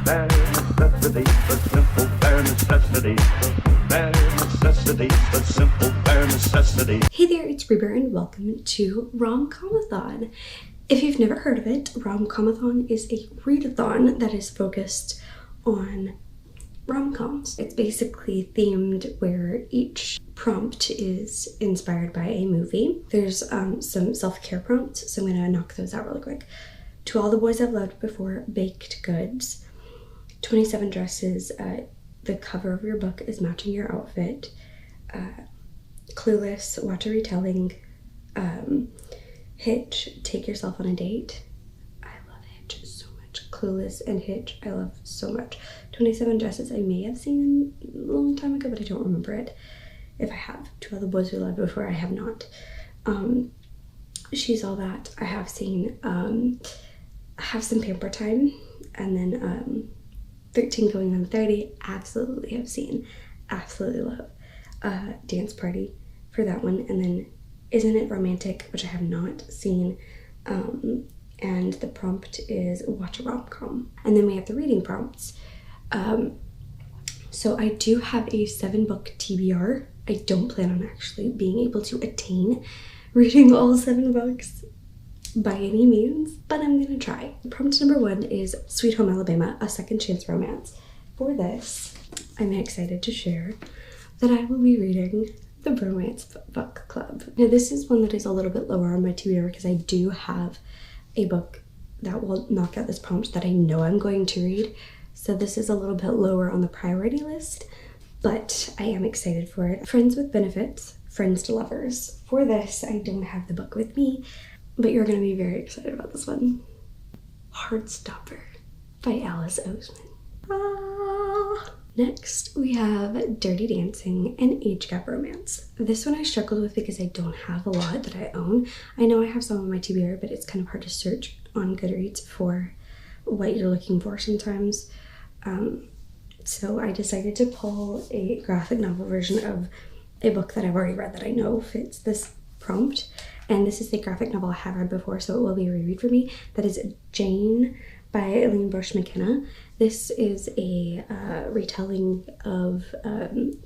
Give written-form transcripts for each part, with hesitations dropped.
Bare necessity, but simple bare necessity. Bare necessity, but simple bare necessity. Hey there, it's Reber and welcome to RomComAthon. If you've never heard of it, RomComAthon is a readathon that is focused on rom-coms. It's basically themed where each prompt is inspired by a movie. There's some self-care prompts, so I'm gonna knock those out really quick. To All the Boys I've Loved Before, Baked Goods. 27 Dresses, the cover of your book is matching your outfit. Clueless, Watch a Retelling. Hitch, Take Yourself on a Date. I love Hitch so much. Clueless and Hitch, I love so much. 27 Dresses, I may have seen a long time ago, but I don't remember it. If I have. To All the Boys We Loved Before, I have not. She's All That, I have seen. Have Some Pamper Time, and then 13 Going on 30, absolutely have seen, absolutely love. Dance Party for that one, and then Isn't It Romantic, which I have not seen, and the prompt is Watch a Rom-Com. And then we have the reading prompts. So I do have a 7-book TBR. I don't plan on actually being able to attain reading all 7 books by any means, but I'm gonna try. Prompt number 1 is Sweet Home Alabama, a second chance romance. For this, I'm excited to share that I will be reading the Bromance book club. Now this is one that is a little bit lower on my TBR because I do have a book that will knock out this prompt that I know I'm going to read. So this is a little bit lower on the priority list, but I am excited for it. Friends with Benefits, Friends to Lovers. For this, I don't have the book with me, but you're going to be very excited about this one. Heartstopper by Alice Oseman. Next, we have Dirty Dancing and Age Gap Romance. This one I struggled with because I don't have a lot that I own. I know I have some on my TBR, but it's kind of hard to search on Goodreads for what you're looking for sometimes. So I decided to pull a graphic novel version of a book that I've already read that I know fits this prompt. And this is the graphic novel I have read before, so it will be a reread for me. That is Jane by Eileen Bush McKenna. This is a retelling of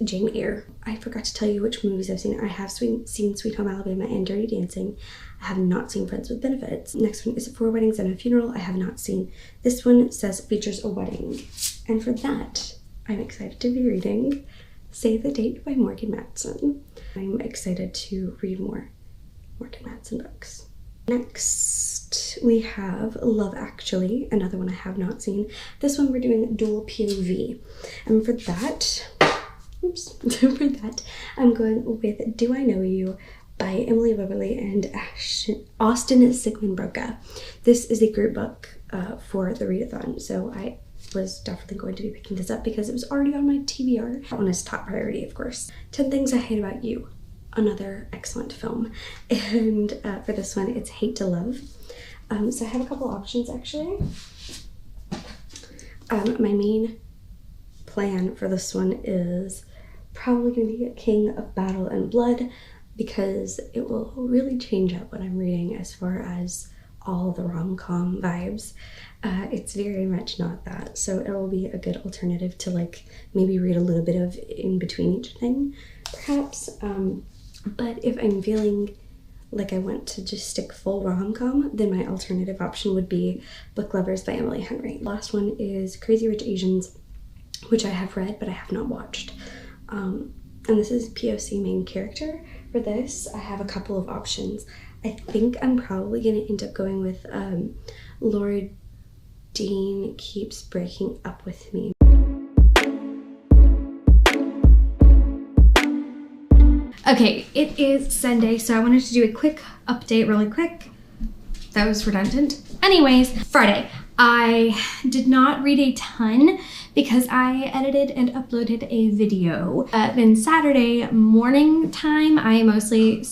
Jane Eyre. I forgot to tell you which movies I've seen. I have seen Sweet Home Alabama and Dirty Dancing. I have not seen Friends with Benefits. Next one is 4 Weddings and a Funeral. I have not seen. This one says features a wedding. And for that, I'm excited to be reading Save the Date by Morgan Matson. I'm excited to read more Morgan Matson books. Next, we have Love Actually, another one I have not seen. This one we're doing dual POV. And for that, I'm going with Do I Know You by Emily Weberly and Austin Sigmund-Broca. This is a group book for the readathon, so I was definitely going to be picking this up because it was already on my TBR. That one is top priority, of course. 10 Things I Hate About You. Another excellent film. And for this one, it's Hate to Love. So I have a couple options actually. My main plan for this one is probably going to be King of Battle and Blood because it will really change up what I'm reading as far as all the rom-com vibes. It's very much not that, so it will be a good alternative to like maybe read a little bit of in between each thing perhaps. But if I'm feeling like I want to just stick full rom-com, then my alternative option would be Book Lovers by Emily Henry. Last one is Crazy Rich Asians, which I have read but I have not watched. And this is POC main character. For this, I have a couple of options. I think I'm probably going to end up going with Laura Dean Keeps Breaking Up With Me. Okay, it is Sunday, so I wanted to do a quick update really quick. That was redundant. Anyways, Friday. I did not read a ton because I edited and uploaded a video. Then Saturday morning time, I mostly,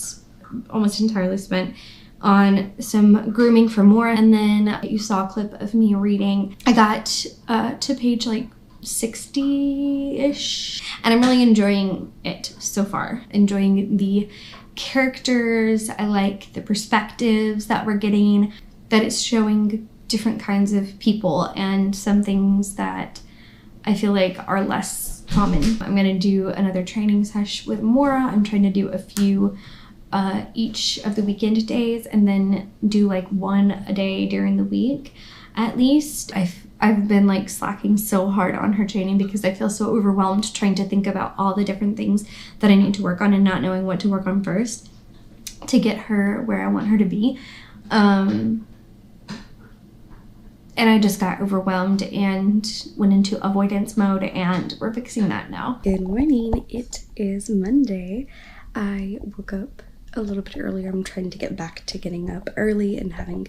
almost entirely spent on some grooming for more. And then you saw a clip of me reading. I got to page like 60-ish, and I'm really enjoying it so far. Enjoying the characters. I like the perspectives that we're getting, that it's showing different kinds of people and some things that I feel like are less common. I'm gonna do another training session with Mora. I'm trying to do a few each of the weekend days, and then do like one a day during the week at least. I've been like slacking so hard on her training because I feel so overwhelmed trying to think about all the different things that I need to work on and not knowing what to work on first to get her where I want her to be. And I just got overwhelmed and went into avoidance mode, and we're fixing that now. Good morning. It is Monday. I woke up a little bit earlier. I'm trying to get back to getting up early and having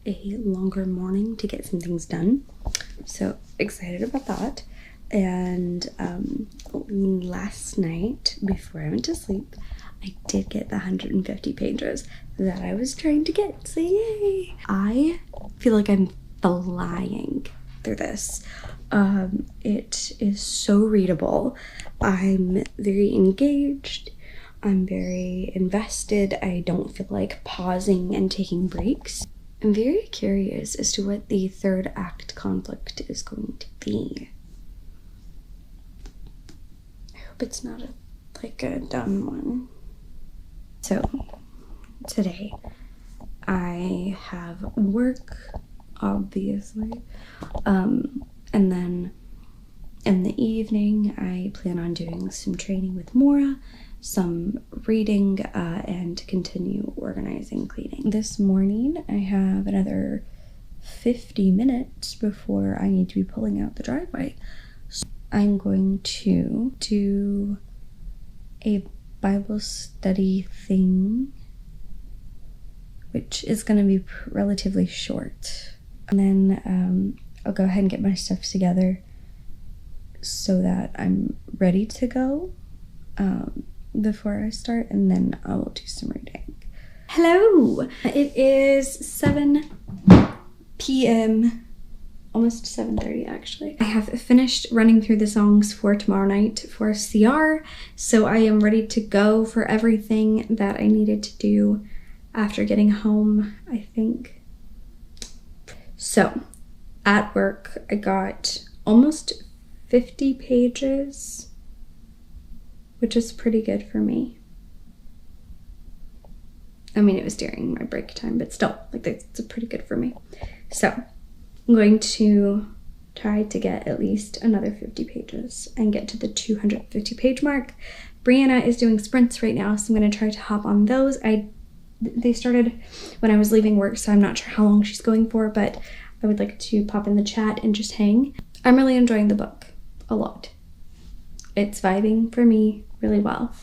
a longer morning to get some things done. So excited about that. And last night before I went to sleep, I did get the 150 pages that I was trying to get. So yay! I feel like I'm flying through this. It is so readable. I'm very engaged. I'm very invested. I don't feel like pausing and taking breaks. I'm very curious as to what the third act conflict is going to be. I hope it's not a dumb one. So today I have work, obviously, and then in the evening I plan on doing some training with Mora, some reading, and continue organizing, cleaning. This morning I have another 50 minutes before I need to be pulling out the driveway. So I'm going to do a Bible study thing, which is going to be relatively short. And then I'll go ahead and get my stuff together so that I'm ready to go before I start, and then I will do some reading. Hello! It is 7 p.m. almost 7:30 actually. I have finished running through the songs for tomorrow night for CR, so I am ready to go for everything that I needed to do after getting home, I think. So, at work, I got almost 50 pages, which is pretty good for me. I mean, it was during my break time, but still, like, that's pretty good for me. So, I'm going to try to get at least another 50 pages and get to the 250 page mark. Brianna is doing sprints right now, so I'm going to try to hop on those. They started when I was leaving work, so I'm not sure how long she's going for, but I would like to pop in the chat and just hang. I'm really enjoying the book a lot. It's vibing for me really well.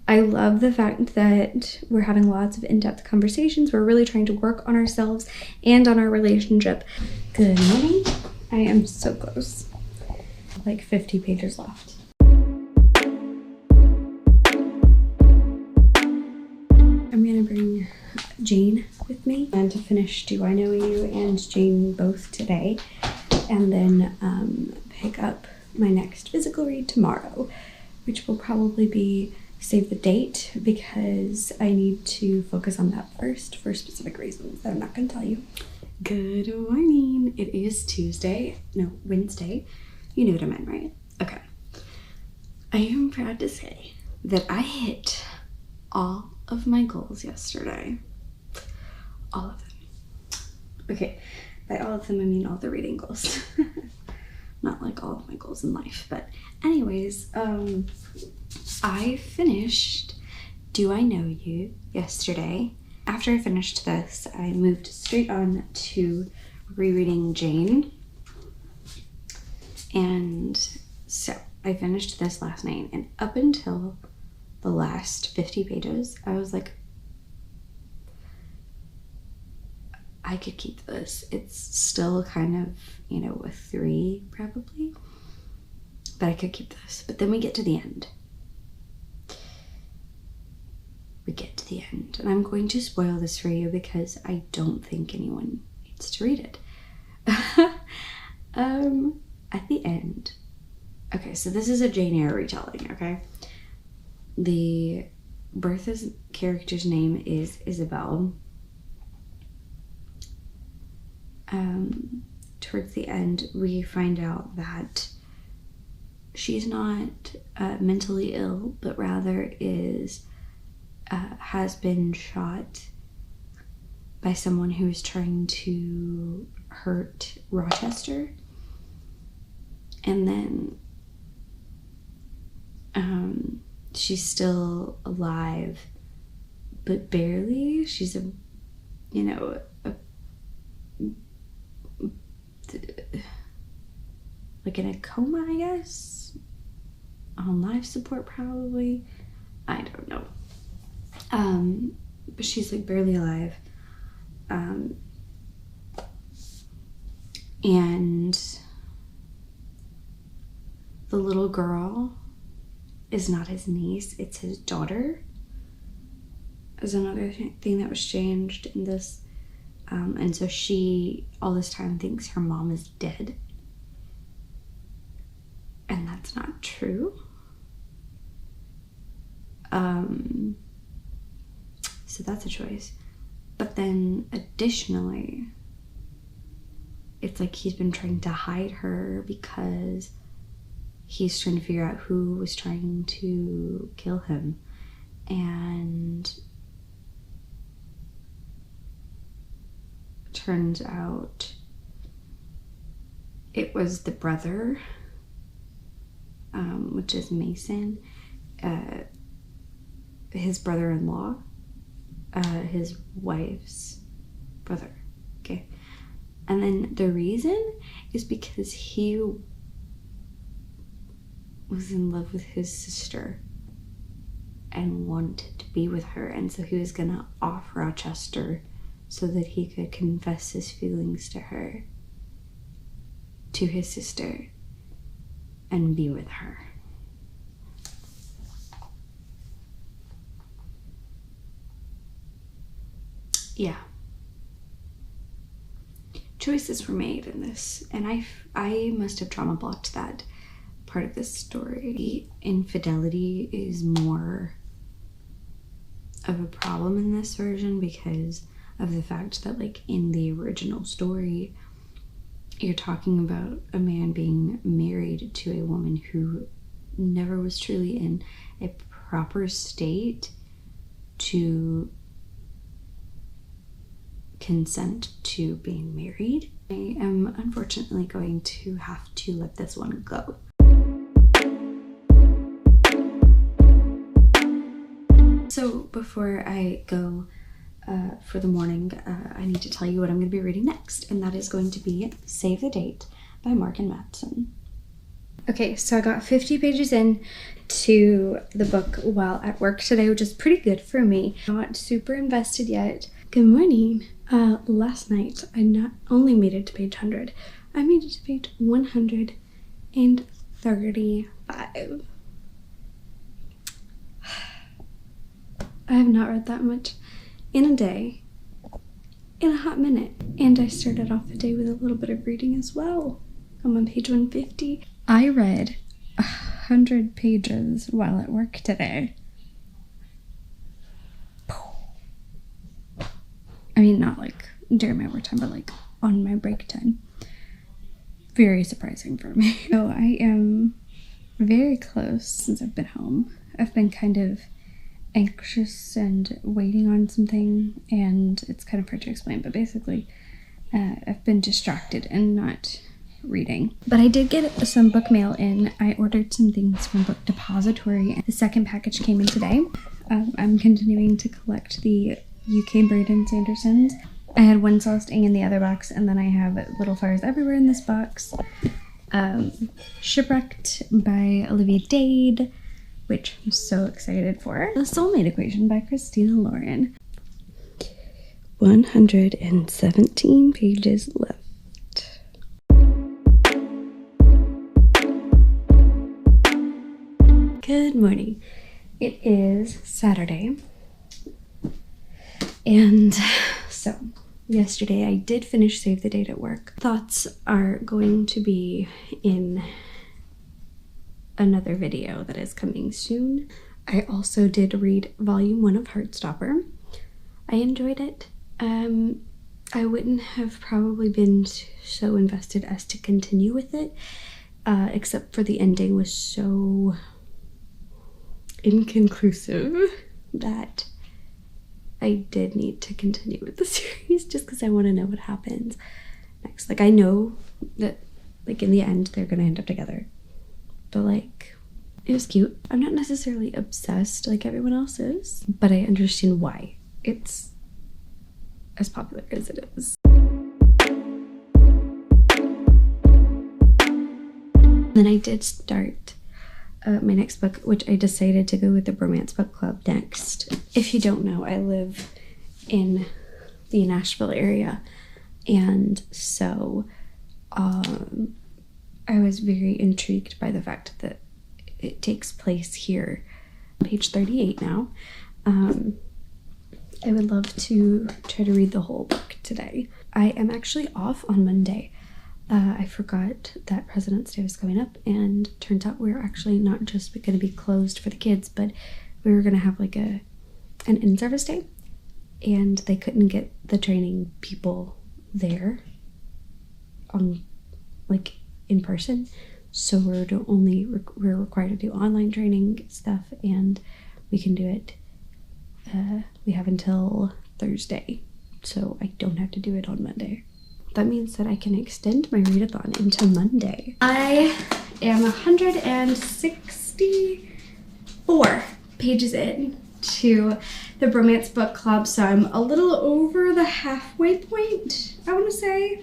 I love the fact that we're having lots of in-depth conversations. We're really trying to work on ourselves and on our relationship. Good morning. I am so close. Like 50 pages left. I'm gonna bring Jane with me and to finish Do I Know You and Jane both today, and then pick up my next physical read tomorrow, which will probably be Save the Date, because I need to focus on that first for specific reasons that I'm not going to tell you. Good morning. It is Wednesday. You know what I meant, right? Okay. I am proud to say that I hit all of my goals yesterday. All of them. Okay. By all of them, I mean all the reading goals. Not like all of my goals in life, but anyways, I finished Do I Know You yesterday. After I finished this, I moved straight on to rereading Jane. And so I finished this last night, and up until the last 50 pages, I was like, I could keep this. It's still kind of, a 3 probably, but I could keep this. But then we get to the end. And I'm going to spoil this for you because I don't think anyone needs to read it. At the end. Okay, so this is a Jane Eyre retelling, okay? The Bertha's character's name is Isabel. towards the end, we find out that she's not mentally ill, but rather has been shot by someone who is trying to hurt Rochester. And then she's still alive, but barely. She's like in a coma, I guess, on life support probably. I don't know. But she's like barely alive. And the little girl is not his niece, it's his daughter. Is another thing that was changed in this. And so she all this time thinks her mom is dead. And that's not true. So that's a choice. But then additionally, it's like he's been trying to hide her because he's trying to figure out who was trying to kill him. And turns out it was the brother, which is Mason, his brother-in-law, his wife's brother. Okay. And then the reason is because he was in love with his sister and wanted to be with her, and so he was gonna off Rochester so that he could confess his feelings to her, to his sister, and be with her. Yeah. Choices were made in this, and I must have trauma blocked that part of this story. Infidelity is more of a problem in this version because of the fact that, like, in the original story, you're talking about a man being married to a woman who never was truly in a proper state to consent to being married. I am unfortunately going to have to let this one go. So before I go for the morning, I need to tell you what I'm going to be reading next, and that is going to be Save the Date by Mark and Matson. Okay, so I got 50 pages in to the book while at work today, which is pretty good for me. I'm not super invested yet. Good morning. Last night, I not only made it to page 100, I made it to page 135. I have not read that much in a day, in a hot minute. And I started off the day with a little bit of reading as well. I'm on page 150. I read 100 pages while at work today. I mean, not like during my work time, but like on my break time. Very surprising for me. So I am very close since I've been home. I've been kind of anxious and waiting on something, and it's kind of hard to explain, but basically I've been distracted and not reading. But I did get some book mail in. I ordered some things from Book Depository, and the second package came in today. I'm continuing to collect the UK Braden Sandersons. I had one Celeste Ng in the other box, and then I have Little Fires Everywhere in this box. Shipwrecked by Olivia Dade, which I'm so excited for. The Soulmate Equation by Christina Lauren. 117 pages left. Good morning. It is Saturday. And so, yesterday I did finish Save the Date at work. Thoughts are going to be in another video that is coming soon. I also did read volume 1 of Heartstopper. I enjoyed it. I wouldn't have probably been so invested as to continue with it, except for the ending was so inconclusive that I did need to continue with the series just because I want to know what happens next. Like, I know that, like, in the end they're gonna end up together, but like, it was cute. I'm not necessarily obsessed like everyone else is, but I understand why it's as popular as it is. Then I did start my next book, which I decided to go with the Bromance book club next. If you don't know, I live in the Nashville area, and so I was very intrigued by the fact that it takes place here. Page 38 now. I would love to try to read the whole book today. I am actually off on Monday. I forgot that President's Day was coming up, and turns out we're actually not just going to be closed for the kids, but we were going to have like an in-service day, and they couldn't get the training people there on like in person, so we're required to do online training stuff, and we can do it. We have until Thursday, so I don't have to do it on Monday. That means that I can extend my readathon into Monday. I am 164 pages in to the Bromance book club, so I'm a little over the halfway point, I want to say.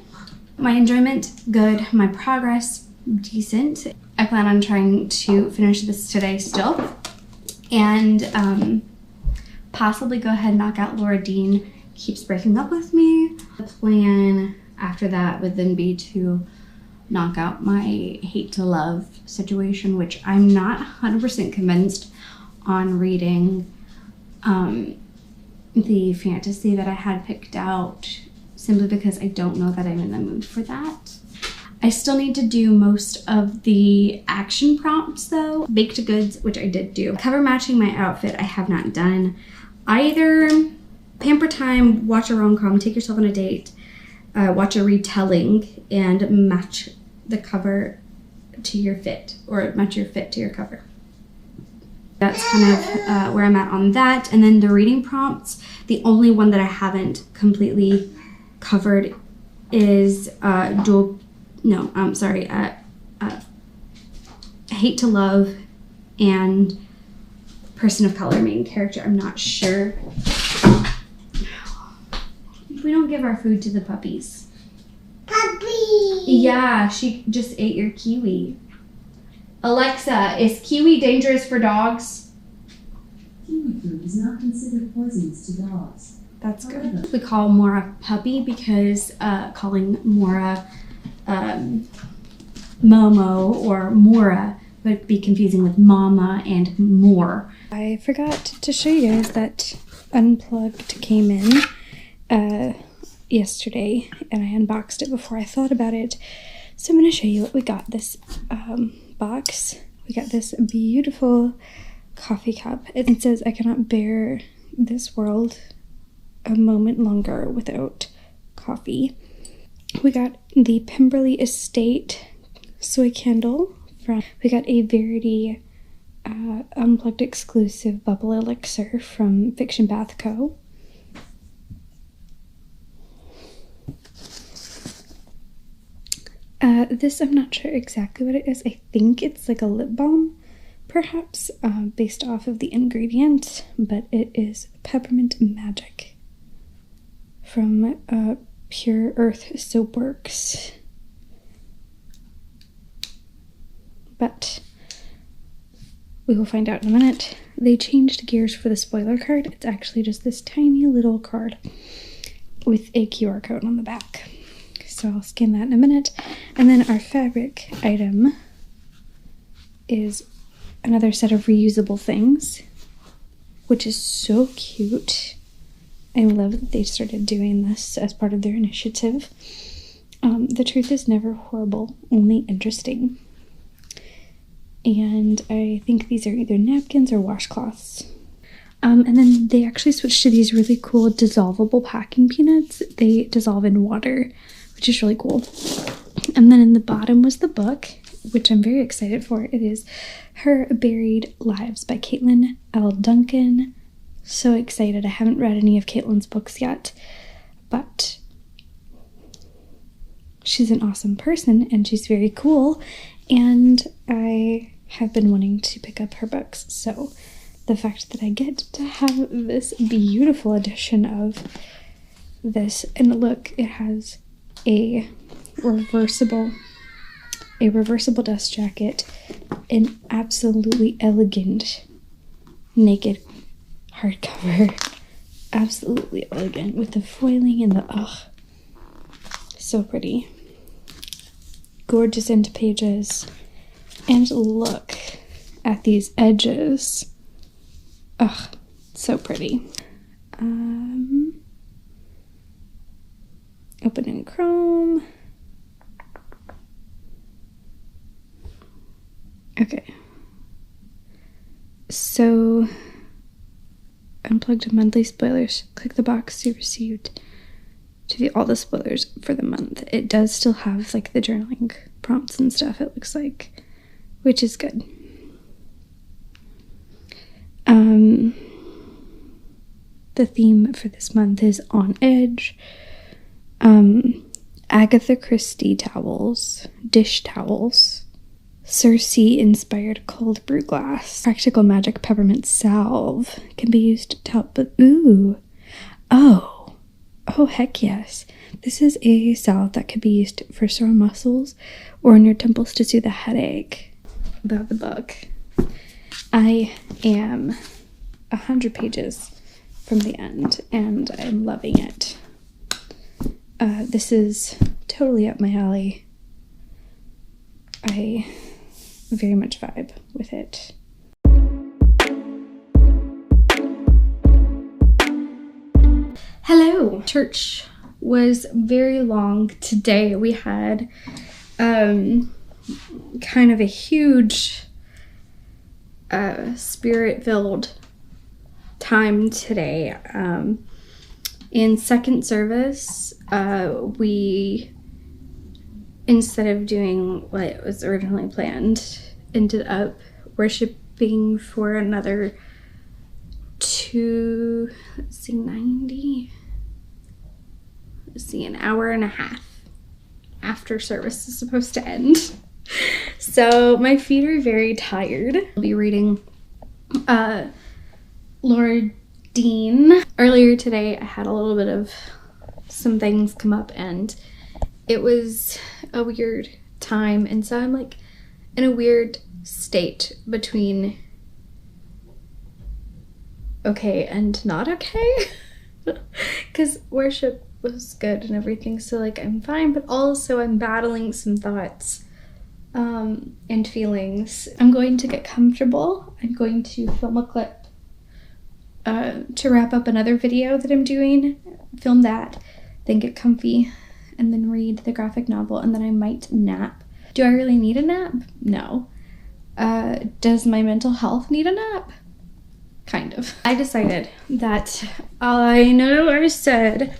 My enjoyment, good. My progress, decent. I plan on trying to finish this today still, and possibly go ahead and knock out Laura Dean Keeps Breaking Up With Me. The plan after that would then be to knock out my Hate to Love situation, which I'm not 100% convinced on reading the fantasy that I had picked out, simply because I don't know that I'm in the mood for that. I still need to do most of the action prompts though. Baked goods, which I did do. Cover matching my outfit, I have not done. Either pamper time, watch a rom-com, take yourself on a date, watch a retelling, and match the cover to your fit, or match your fit to your cover. That's kind of where I'm at on that. And then the reading prompts, the only one that I haven't completely covered is Hate to Love and Person of Color main character. I'm not sure. We don't give our food to the puppies. Puppy! Yeah, she just ate your kiwi. Alexa, is kiwi dangerous for dogs? Kiwi fruit is not considered poisonous to dogs. That's good. We call Mora Puppy because calling Mora Momo or Mora would be confusing with Mama and More. I forgot to show you guys that Unplugged came in yesterday, and I unboxed it before I thought about it. So I'm going to show you what we got this box. We got this beautiful coffee cup. It says, "I cannot bear this world a moment longer without coffee." We got the Pemberley Estate soy candle. We got a Verity Unplugged exclusive bubble elixir from Fiction Bath Co. This, I'm not sure exactly what it is. I think it's like a lip balm, perhaps, based off of the ingredient, but it is Peppermint Magic from Pure Earth Soapworks. But we will find out in a minute. They changed gears for the spoiler card. It's actually just this tiny little card with a QR code on the back. So I'll scan that in a minute. And then our fabric item is another set of reusable things, which is so cute. I love that they started doing this as part of their initiative. The truth is never horrible, only interesting. And I think these are either napkins or washcloths. And then they actually switched to these really cool dissolvable packing peanuts. They dissolve in water, which is really cool. And then in the bottom was the book, which I'm very excited for. It is Her Buried Lives by Caitlin L. Duncan. So excited. I haven't read any of Caitlin's books yet, but she's an awesome person and she's very cool. And I have been wanting to pick up her books. So the fact that I get to have this beautiful edition of this, and look, it has a reversible dust jacket, an absolutely elegant naked hardcover, absolutely elegant with the foiling and the so pretty, gorgeous end pages, and look at these edges. So pretty. Open in Chrome. Okay. So, unplugged monthly spoilers. Click the box you received to view all the spoilers for the month. It does still have like the journaling prompts and stuff, it looks like, which is good. The theme for this month is On Edge. Agatha Christie towels, dish towels, Cersei inspired cold brew glass, practical magic peppermint salve can be used to help with oh heck yes. This is a salve that could be used for sore muscles or in your temples to soothe a headache. About the book, I am 100 pages from the end and I'm loving it. This is totally up my alley. I very much vibe with it. Hello! Church was very long today. We had kind of a huge spirit-filled time today. In second service, we, instead of doing what was originally planned, ended up worshiping for another an hour and a half after service is supposed to end. So my feet are very tired. I'll be reading Laura Dean. Earlier today, I had a little bit of some things come up and it was a weird time. And so I'm like in a weird state between okay and not okay. Because worship was good and everything. So like I'm fine, but also I'm battling some thoughts and feelings. I'm going to get comfortable. I'm going to film a clip to wrap up another video that I'm doing, film that, then get comfy, and then read the graphic novel, and then I might nap. Do I really need a nap? No. Does my mental health need a nap? Kind of. I decided that I know I said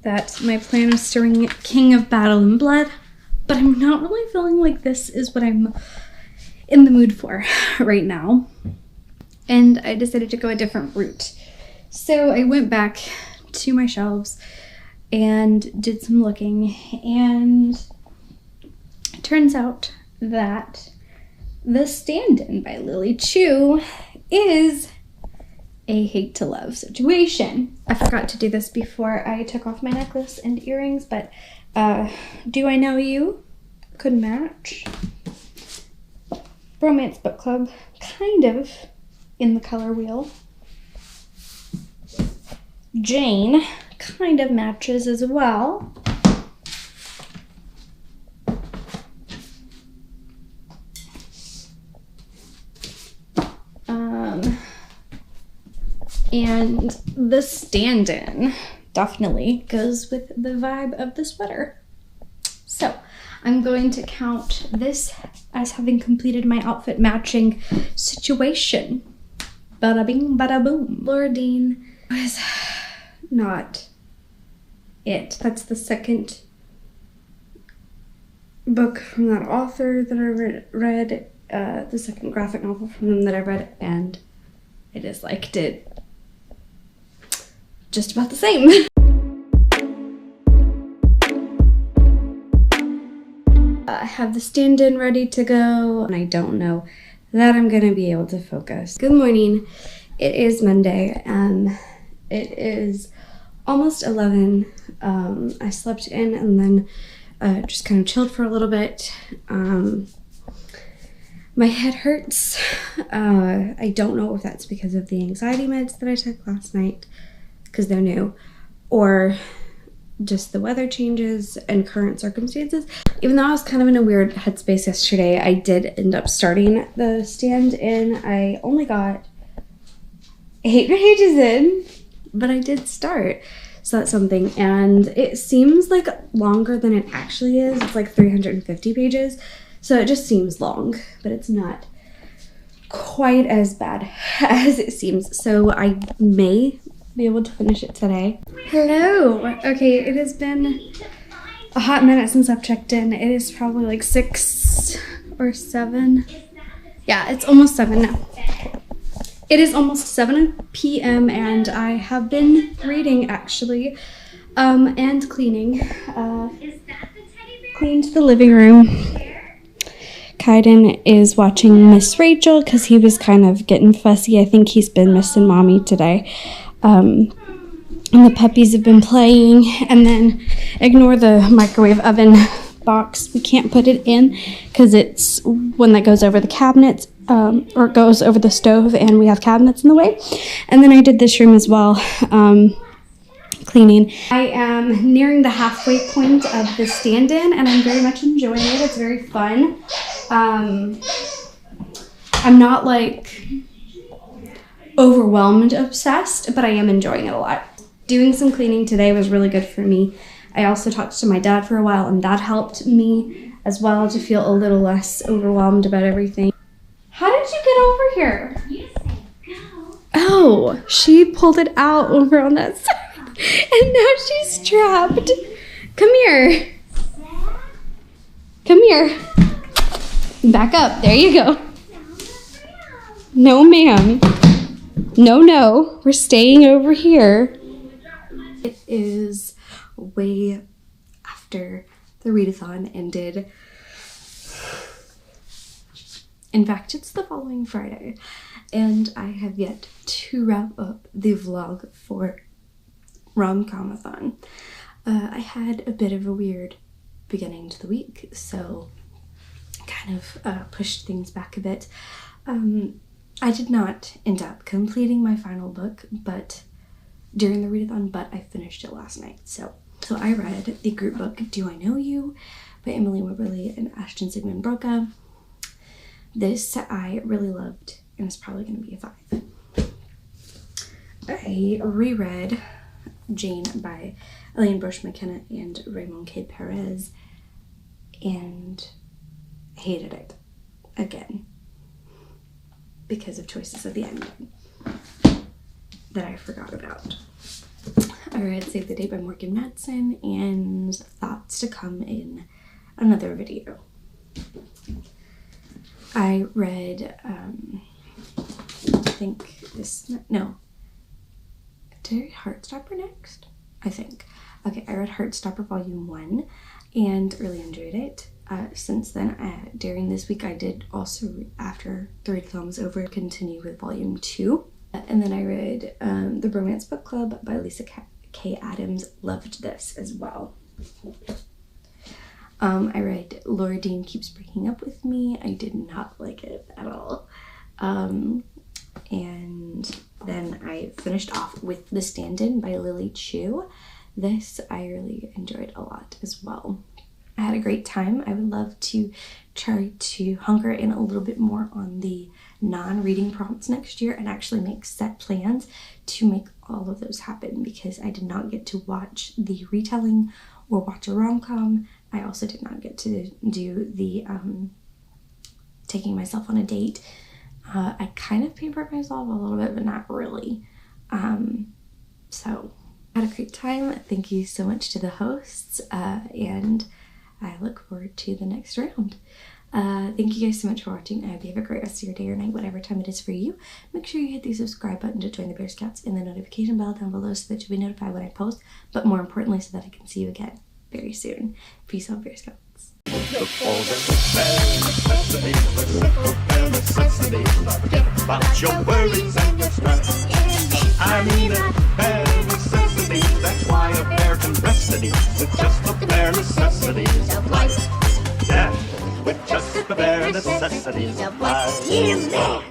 that my plan was to ring King of Battle and Blood, but I'm not really feeling like this is what I'm in the mood for right now. And I decided to go a different route. So I went back to my shelves and did some looking, and it turns out that The Stand-In by Lily Chu is a hate to love situation. I forgot to do this before I took off my necklace and earrings, but Do I Know You could match. Bromance Book Club, kind of in the color wheel. Jane kind of matches as well. And The Stand-In definitely goes with the vibe of the sweater. So I'm going to count this as having completed my outfit matching situation. Bada bing, bada boom. Laura Dean was not it. That's the second book from that author that I read, the second graphic novel from them that I read, and I disliked it just about the same. I have the stand-in ready to go, and I don't know that I'm gonna be able to focus. Good morning. It is Monday, and it is almost 11. I slept in and then just kind of chilled for a little bit. My head hurts. I don't know if that's because of the anxiety meds that I took last night, because they're new, or just the weather changes and current circumstances. Even though I was kind of in a weird headspace yesterday, I did end up starting the stand-in. I only got 8 pages in, but I did start. So that's something. And it seems like longer than it actually is. It's like 350 pages. So it just seems long, but it's not quite as bad as it seems. So I may be able to finish it today. Hello. Okay, it has been a hot minute since I've checked in. It is probably like 6 or 7. Yeah, it's almost 7 now. It is almost 7 p.m. and I have been reading actually, and cleaning. Cleaned the living room. Kaiden is watching Miss Rachel because he was kind of getting fussy. I think he's been missing mommy today. And the puppies have been playing. And then ignore the microwave oven box. We can't put it in because it's one that goes over the cabinets, or it goes over the stove, and we have cabinets in the way. And then I did this room as well, cleaning. I am nearing the halfway point of the stand-in, and I'm very much enjoying it. It's very fun. I'm not like overwhelmed obsessed, but I am enjoying it a lot. Doing some cleaning today was really good for me. I also talked to my dad for a while, and that helped me as well to feel a little less overwhelmed about everything. How did you get over here? You said go. Oh, she pulled it out over on that side, and now she's trapped. Come here. Come here. Back up. There you go. No, ma'am. No. We're staying over here. It is way after the readathon ended. In fact, it's the following Friday, and I have yet to wrap up the vlog for RomComAthon. I had a bit of a weird beginning to the week, so kind of pushed things back a bit. I did not end up completing my final book, but during the readathon, but I finished it last night. So I read the group book Do I Know You by Emily Wimberly and Ashton Sigmund Broca. This I really loved, and it's probably going to be a 5. I reread Jane by Elaine Brosh McKenna and Raymond K. Perez, and hated it again because of choices at the end that I forgot about. I read Save the Day by Morgan Madsen and Thoughts to Come in another video. I read, did I read Heartstopper next? I think. Okay, I read Heartstopper Volume 1 and really enjoyed it. Since then, during this week, I did also, after the readathon was over, continue with Volume 2. And then I read The Bromance Book Club by Lisa K. Adams. Loved this as well. I read Laura Dean Keeps Breaking Up With Me. I did not like it at all. And then I finished off with The Stand-In by Lily Chu. This I really enjoyed a lot as well. I had a great time. I would love to try to hunker in a little bit more on the non-reading prompts next year and actually make set plans to make all of those happen, because I did not get to watch the retelling or watch a rom-com. I also did not get to do the taking myself on a date I kind of pampered myself a little bit, but not really. So I had a great time. Thank you so much to the hosts, and I look forward to the next round. Thank you guys so much for watching. I hope you have a great rest of your day or night, whatever time it is for you. Make sure you hit the subscribe button to join the Bear Scouts and the notification bell down below so that you'll be notified when I post, but more importantly, so that I can see you again very soon. Peace out, Bear Scouts. Forget about your worries and your stress. I mean it, bare necessities. That's why a bear can rest at ease with just the bare necessities of life. Yeah, with just the bare necessities of life.